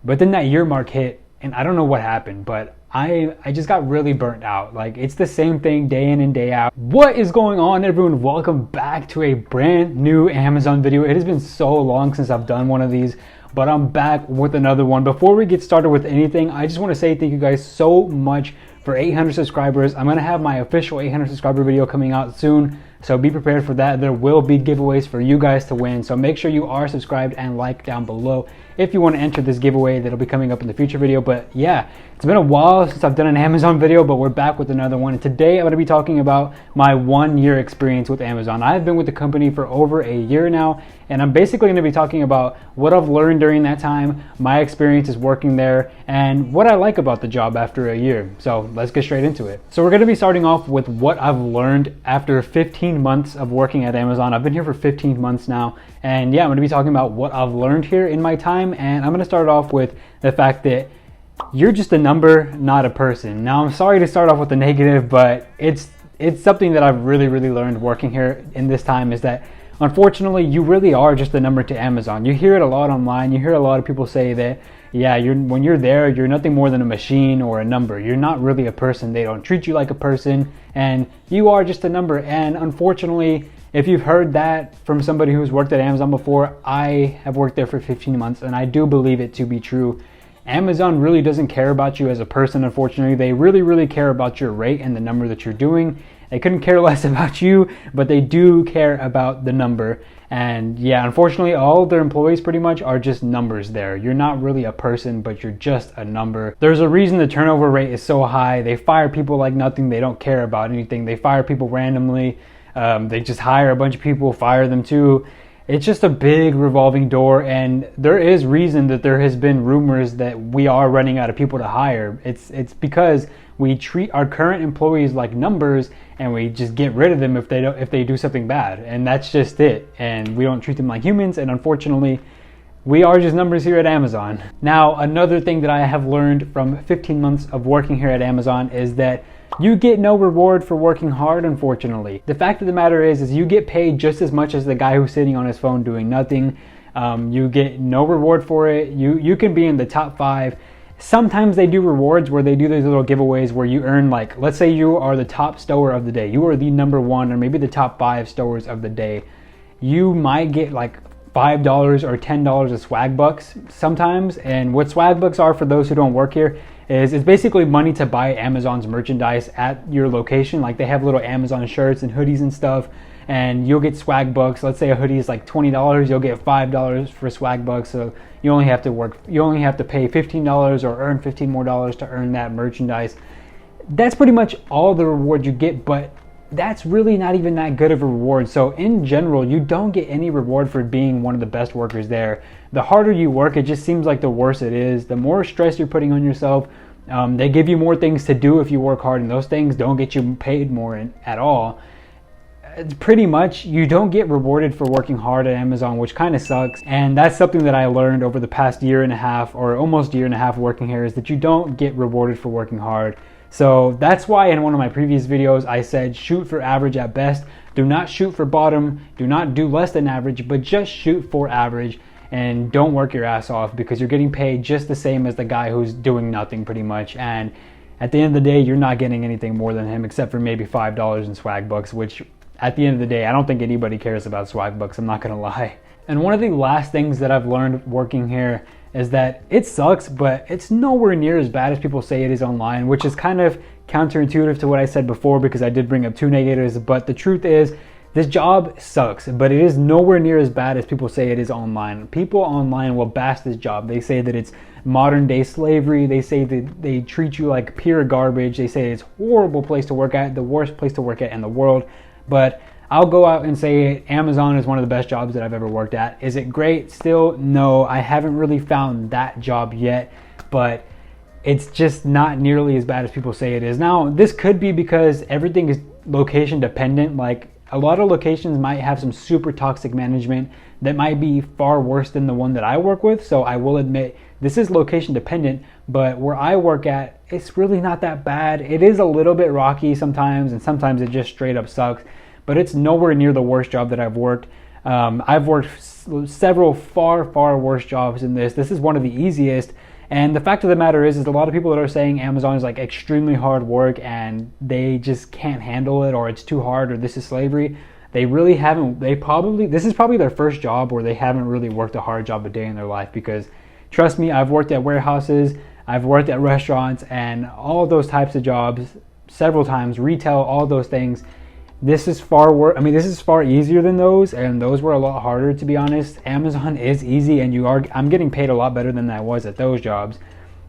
But then that year mark hit, and I don't know what happened, but I just got really burnt out. Like, it's the same thing day in and day out. What is going on, everyone? Welcome back to a brand new Amazon video. It has been so long since I've done one of these, but I'm back with another one. Before we get started with anything, I just want to say thank you guys so much for 800 subscribers. I'm gonna have my official 800 subscriber video coming out soon, so be prepared for that. There will be giveaways for you guys to win, so make sure you are subscribed and like down below if you want to enter this giveaway that'll be coming up in the future video. But yeah, it's been a while since I've done an Amazon video, but we're back with another one. And today I'm going to be talking about my 1 year experience with Amazon. I've been with the company for over a year now, and I'm basically going to be talking about what I've learned during that time, my experiences working there, and what I like about the job after a year. So let's get straight into it. So we're going to be starting off with what I've learned after 15 months of working at Amazon. I've been here for 15 months now, and yeah, I'm going to be talking about what I've learned here in my time, and I'm going to start off with the fact that you're just a number, not a person. Now, I'm sorry to start off with the negative, but it's something that I've really learned working here in this time, is that unfortunately you really are just a number to Amazon. You hear it a lot online. You hear a lot of people say that, yeah, when you're there, you're nothing more than a machine or a number. You're not really a person. They don't treat you like a person, and you are just a number. And unfortunately, if you've heard that from somebody who's worked at Amazon before, I have worked there for 15 months, and I do believe it to be true. Amazon really doesn't care about you as a person, unfortunately. They really care about your rate and the number that you're doing. They couldn't care less about you, but they do care about the number. And yeah, unfortunately, all of their employees pretty much are just numbers there. You're not really a person, but you're just a number. There's a reason the turnover rate is so high. They fire people like nothing. They don't care about anything. They fire people randomly. They just hire a bunch of people, fire them too. It's just a big revolving door, and there is reason that there has been rumors that we are running out of people to hire. It's because we treat our current employees like numbers, and we just get rid of them if they do something bad, and that's just it. And we don't treat them like humans, and unfortunately, we are just numbers here at Amazon. Now, another thing that I have learned from 15 months of working here at Amazon is that you get no reward for working hard, unfortunately. The fact of the matter is you get paid just as much as the guy who's sitting on his phone doing nothing. You get no reward for it. You can be in the top 5. Sometimes they do rewards where they do these little giveaways where you earn, like, let's say you are the top stower of the day. You are the number 1 or maybe the top 5 stowers of the day. You might get like $5 or $10 of swag bucks sometimes. And what swag bucks are, for those who don't work here, is it's basically money to buy Amazon's merchandise at your location. Like, they have little Amazon shirts and hoodies and stuff, and you'll get swag bucks. Let's say a hoodie is like $20, you'll get $5 for swag bucks. So you only have to pay $15 or earn $15 more to earn that merchandise. That's pretty much all the reward you get, but that's really not even that good of a reward. So in general, you don't get any reward for being one of the best workers there. The harder you work, it just seems like the worse it is. The more stress you're putting on yourself. They give you more things to do if you work hard, and those things don't get you paid more at all. It's pretty much, you don't get rewarded for working hard at Amazon, which kind of sucks. And that's something that I learned over the past year and a half, or almost year and a half working here, is that you don't get rewarded for working hard. So that's why in one of my previous videos I said shoot for average at best. Do not shoot for bottom. Do not do less than average, but just shoot for average, and don't work your ass off, because you're getting paid just the same as the guy who's doing nothing pretty much. And at the end of the day, you're not getting anything more than him, except for maybe $5 in swag bucks, which at the end of the day, I don't think anybody cares about swag bucks. I'm not gonna lie. And one of the last things that I've learned working here is that it sucks, but it's nowhere near as bad as people say it is online, which is kind of counterintuitive to what I said before, because I did bring up 2 negatives. But the truth is, this job sucks, but it is nowhere near as bad as people say it is online. People online will bash this job. They say that it's modern day slavery. They say that they treat you like pure garbage. They say it's a horrible place to work at, the worst place to work at in the world. But I'll go out and say Amazon is one of the best jobs that I've ever worked at. Is it great? Still, no. I haven't really found that job yet, but it's just not nearly as bad as people say it is. Now, this could be because everything is location dependent. Like, a lot of locations might have some super toxic management that might be far worse than the one that I work with. So I will admit this is location dependent, but where I work at, it's really not that bad. It is a little bit rocky sometimes, and sometimes it just straight up sucks, but it's nowhere near the worst job that I've worked. I've worked several far worse jobs than this. This is one of the easiest. And the fact of the matter is a lot of people that are saying Amazon is like extremely hard work and they just can't handle it, or it's too hard, or this is slavery. They really haven't, this is probably their first job where they haven't really worked a hard job a day in their life, because trust me, I've worked at warehouses, I've worked at restaurants, and all those types of jobs several times, retail, all those things. This is this is far easier than those, and those were a lot harder, to be honest. Amazon is easy, and I'm getting paid a lot better than I was at those jobs.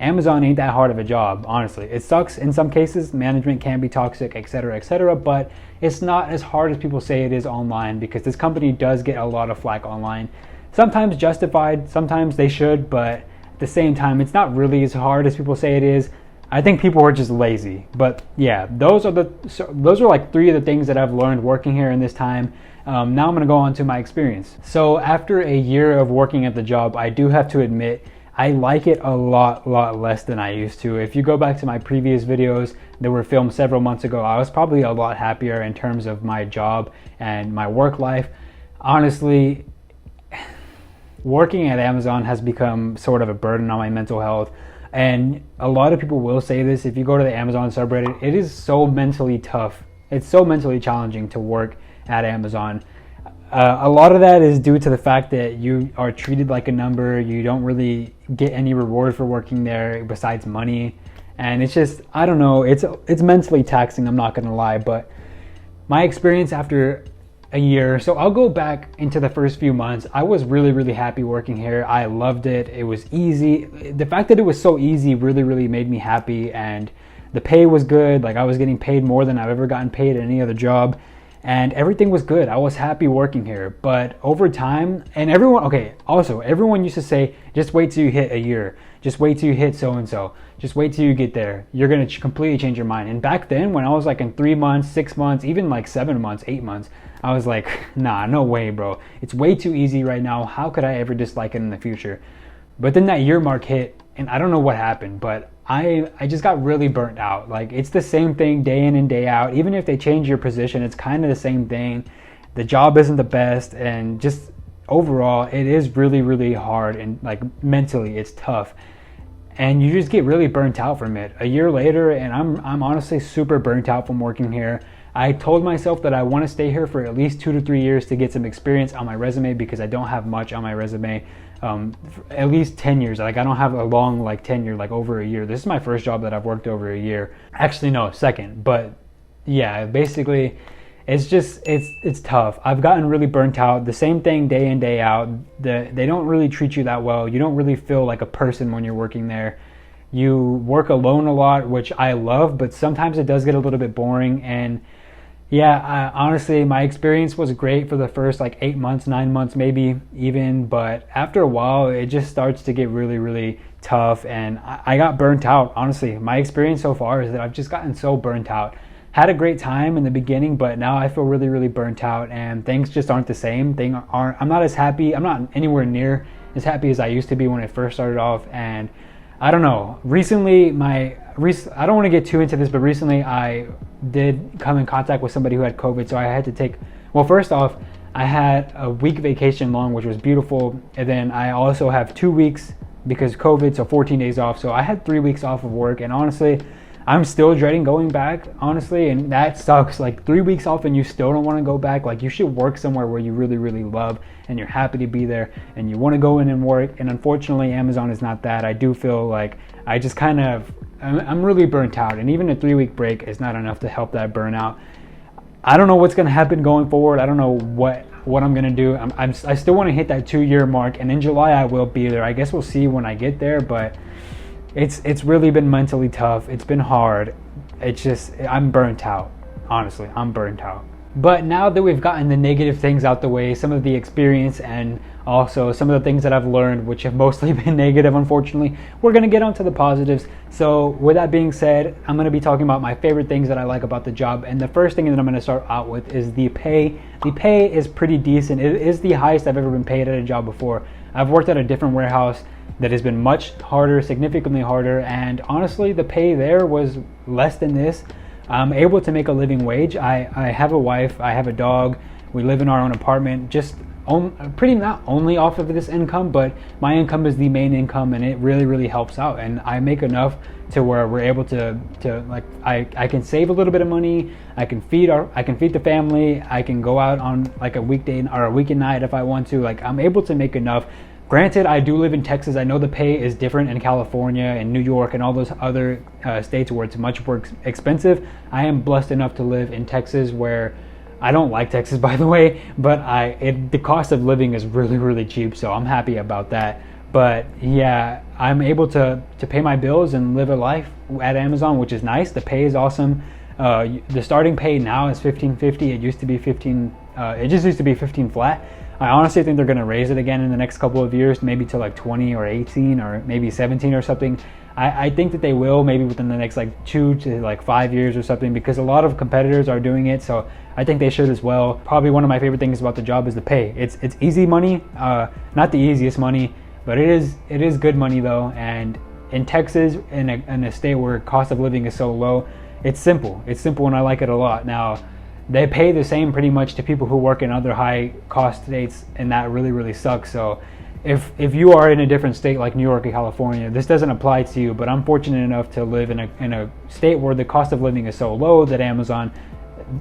Amazon ain't that hard of a job, honestly. It sucks in some cases, management can be toxic, etc., but it's not as hard as people say it is online, because this company does get a lot of flack online. Sometimes justified, sometimes they should, but at the same time, it's not really as hard as people say it is. I think people are just lazy. But yeah, those are like 3 of the things that I've learned working here in this time. Now I'm going to go on to my experience. So after a year of working at the job, I do have to admit I like it a lot less than I used to. If you go back to my previous videos that were filmed several months ago, I was probably a lot happier in terms of my job and my work life. Honestly, working at Amazon has become sort of a burden on my mental health. And a lot of people will say this. If you go to the Amazon subreddit, it is so mentally tough. It's so mentally challenging to work at Amazon. A lot of that is due to the fact that you are treated like a number. You don't really get any reward for working there besides money. And it's just, I don't know, it's mentally taxing, I'm not gonna lie. But my experience after a year, so I'll go back into the first few months. I was really happy working here. I loved it. It was easy. The fact that it was so easy really made me happy, and the pay was good. Like, I was getting paid more than I've ever gotten paid at any other job, and everything was good. I was happy working here. But over time, and everyone used to say, just wait till you hit a year, just wait till you hit so and so, just wait till you get there, you're gonna completely change your mind. And back then, when I was like in 3 months, 6 months, even like 7 months, 8 months, I was like, nah, no way, bro. It's way too easy right now. How could I ever dislike it in the future? But then that year mark hit, and I don't know what happened, but I just got really burnt out. Like, it's the same thing day in and day out. Even if they change your position, it's kind of the same thing. The job isn't the best, and just overall, it is really hard, and like mentally, it's tough. And you just get really burnt out from it. A year later, and I'm honestly super burnt out from working here. I told myself that I want to stay here for at least 2 to 3 years to get some experience on my resume, because I don't have much on my resume. At least 10 years. Like, I don't have a long like tenure, like over a year. This is my first job that I've worked over a year. Actually, no, second. But yeah, basically, it's just, it's tough. I've gotten really burnt out. The same thing day in, day out. They don't really treat you that well. You don't really feel like a person when you're working there. You work alone a lot, which I love, but sometimes it does get a little bit boring. And yeah, honestly, my experience was great for the first like 8 months, 9 months, maybe even. But after a while, it just starts to get really tough. And I got burnt out. Honestly, my experience so far is that I've just gotten so burnt out. Had a great time in the beginning, but now I feel really burnt out, and things just aren't the same. I'm not as happy. I'm not anywhere near as happy as I used to be when I first started off. And I don't know. Recently, I don't want to get too into this, but recently I did come in contact with somebody who had COVID, so I had to take, well, first off, I had a week vacation long, which was beautiful, and then I also have 2 weeks because COVID, so 14 days off, so I had 3 weeks off of work, and honestly, I'm still dreading going back, honestly, and that sucks. Like, 3 weeks off and you still don't want to go back. Like, you should work somewhere where you really love and you're happy to be there and you want to go in and work. And unfortunately, Amazon is not that. I do feel like I just I'm really burnt out, and even a 3-week break is not enough to help that burnout. I don't know what's going to happen going forward. I don't know what I'm going to do. I still want to hit that 2-year mark, and in July I will be there. I guess we'll see when I get there, but it's really been mentally tough. It's been hard. It's just, I'm burnt out. Honestly, I'm burnt out. But now that we've gotten the negative things out the way, some of the experience and also some of the things that I've learned, which have mostly been negative, unfortunately, we're going to get onto the positives. So with that being said, I'm going to be talking about my favorite things that I like about the job. And the first thing that I'm going to start out with is the pay. The pay is pretty decent. It is the highest I've ever been paid at a job before. I've worked at a different warehouse that has been much harder, significantly harder, and honestly, the pay there was less than this. I'm able to make a living wage. I have a wife, I have a dog, we live in our own apartment. Just pretty not only off of this income, but my income is the main income, and it really helps out. And I make enough to where we're able to like I can save a little bit of money. I can feed the family. I can go out on like a weekday or a weekend night if I want to. Like, I'm able to make enough. Granted, I do live in Texas. I know the pay is different in California and New York and all those other states where it's much more expensive. I am blessed enough to live in Texas, where I don't like Texas, by the way, but the cost of living is really cheap, so I'm happy about that. But yeah, I'm able to pay my bills and live a life at Amazon, which is nice. The pay is awesome. The starting pay now is $15.50. It used to be 15. It just used to be 15 flat. I honestly think they're going to raise it again in the next couple of years, maybe to like 20 or 18 or maybe 17 or something. I think that they will, maybe within the next like 2 to like 5 years or something, because a lot of competitors are doing it. So I think they should as well. Probably one of my favorite things about the job is the pay. It's easy money, not the easiest money, but it is good money though. And in Texas, in a state where cost of living is so low, it's simple. It's simple, and I like it a lot. Now, they pay the same pretty much to people who work in other high cost states, and that really sucks. So if you are in a different state like New York or California, this doesn't apply to you. But I'm fortunate enough to live in a state where the cost of living is so low that Amazon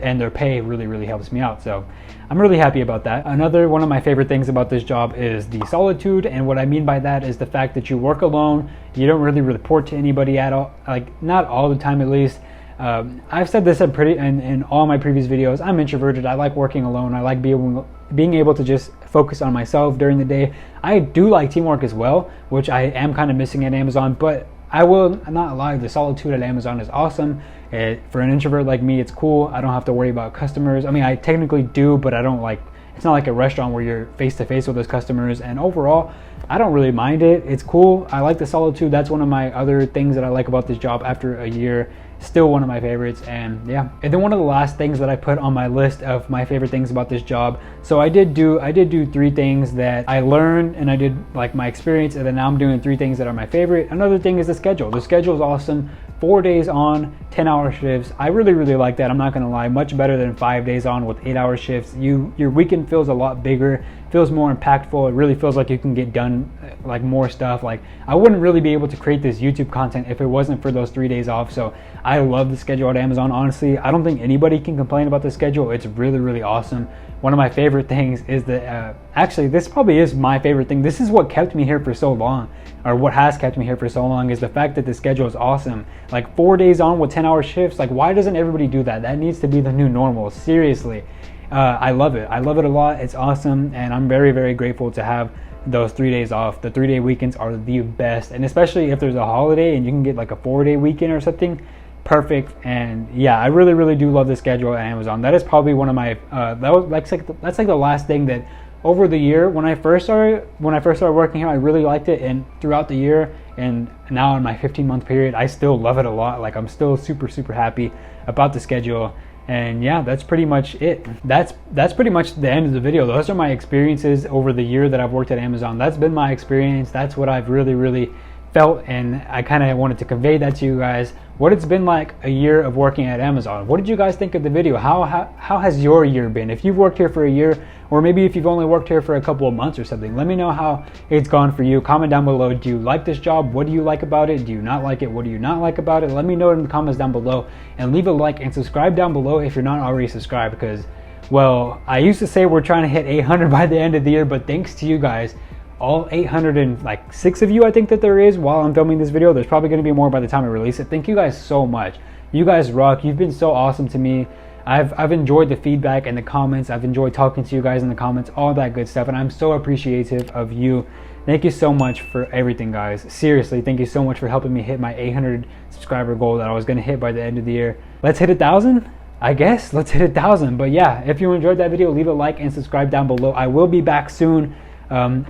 and their pay really helps me out. So I'm really happy about that. Another one of my favorite things about this job is the solitude, and what I mean by that is the fact that you work alone. You don't really report to anybody at all, like not all the time at least. I've said this in all my previous videos. I'm introverted. I like working alone. I like being able to just focus on myself during the day. I do like teamwork as well, which I am kind of missing at Amazon, but I will not lie, the solitude at Amazon is awesome. For an introvert like me, it's cool. I don't have to worry about customers. I mean, I technically do, but it's not like a restaurant where you're face to face with those customers. And overall, I don't really mind it. It's cool. I like the solitude. That's one of my other things that I like about this job after a year. Still one of my favorites. And yeah, and then one of the last things that I put on my list of my favorite things about this job, so I did do 3 things that I learned, and I did like my experience, and then now I'm doing 3 things that are my favorite. Another thing is the schedule. The schedule is awesome. 4 days on, 10-hour shifts. I really like that. I'm not gonna lie, much better than 5 days on with 8-hour shifts. Your weekend feels a lot bigger, feels more impactful. It really feels like you can get done like more stuff. Like, I wouldn't really be able to create this YouTube content if it wasn't for those 3 days off. So I love the schedule at Amazon. Honestly, I don't think anybody can complain about the schedule. It's really awesome. One of my favorite things is that actually, this probably is my favorite thing. This is what kept me here for so long, or what has kept me here for so long, is the fact that the schedule is awesome. Like 4 days on with 10-hour shifts. Like, why doesn't everybody do that? That needs to be the new normal. Seriously. I love it. I love it a lot. It's awesome, and I'm very grateful to have those 3 days off. The 3-day weekends are the best, and especially if there's a holiday and you can get like a 4-day weekend or something, perfect. And yeah, I really do love the schedule at Amazon. That is probably one of my that's like the last thing that over the year, when I first started working here, I really liked it, and throughout the year and now in my 15-month period, I still love it a lot. Like, I'm still super happy about the schedule. And yeah, that's pretty much it. That's pretty much the end of the video. Those are my experiences over the year that I've worked at Amazon. That's been my experience. That's what I've really felt, and I kind of wanted to convey that to you guys. What it's been like a year of working at Amazon. What did you guys think of the video? How has your year been? If you've worked here for a year, or maybe if you've only worked here for a couple of months or something, let me know how it's gone for you. Comment down below. Do you like this job? What do you like about it? Do you not like it? What do you not like about it? Let me know in the comments down below, and leave a like and subscribe down below if you're not already subscribed, because, well, I used to say we're trying to hit 800 by the end of the year, but thanks to you guys, all 806 of you, I think that there is, while I'm filming this video. There's probably going to be more by the time I release it. Thank you guys so much. You guys rock. You've been so awesome to me. I've enjoyed the feedback and the comments. I've enjoyed talking to you guys in the comments, all that good stuff, and I'm so appreciative of you. Thank you so much for everything, guys. Seriously, thank you so much for helping me hit my 800 subscriber goal that I was going to hit by the end of the year. Let's hit 1,000. I guess let's hit 1,000. But yeah, if you enjoyed that video, leave a like and subscribe down below. I will be back soon.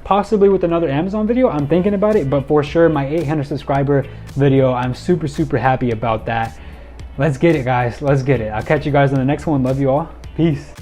Possibly with another Amazon video. I'm thinking about it, but for sure my 800 subscriber video, I'm super happy about that. Let's get it, guys. Let's get it. I'll catch you guys in the next one. Love you all. Peace.